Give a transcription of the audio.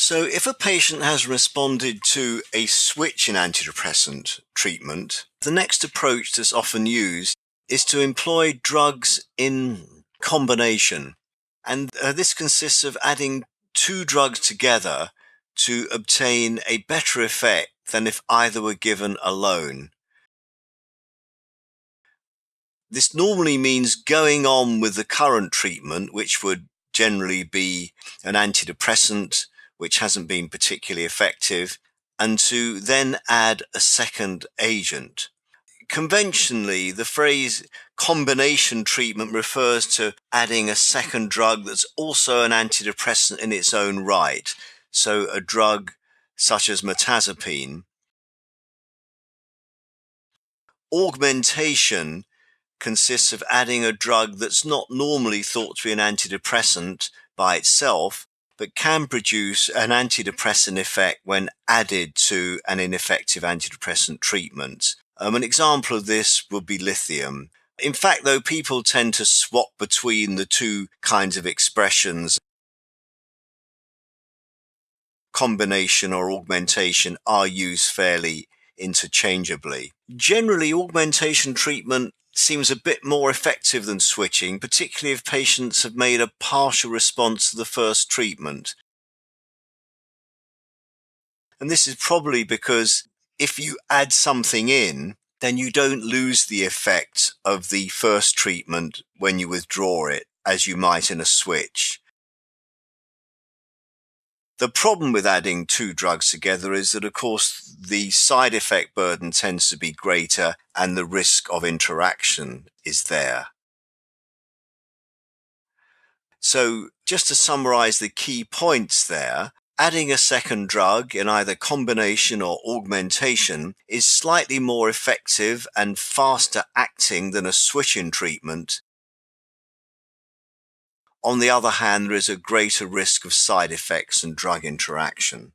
So if a patient has responded to a switch in antidepressant treatment, the next approach that's often used is to employ drugs in combination. And this consists of adding two drugs together to obtain a better effect than if either were given alone. This normally means going on with the current treatment, which would generally be an antidepressant, which hasn't been particularly effective, and to then add a second agent. Conventionally, the phrase combination treatment refers to adding a second drug that's also an antidepressant in its own right. So a drug such as mirtazapine. Augmentation consists of adding a drug that's not normally thought to be an antidepressant by itself, but can produce an antidepressant effect when added to an ineffective antidepressant treatment. An example of this would be lithium. In fact, though, people tend to swap between the two kinds of expressions. Combination or augmentation are used fairly interchangeably. Generally, augmentation treatment seems a bit more effective than switching, particularly if patients have made a partial response to the first treatment. And this is probably because if you add something in, then you don't lose the effect of the first treatment when you withdraw it, as you might in a switch. The problem with adding two drugs together is that, of course, the side effect burden tends to be greater and the risk of interaction is there. So just to summarize the key points there, adding a second drug in either combination or augmentation is slightly more effective and faster acting than a switch-in treatment. On the other hand, there is a greater risk of side effects and drug interaction.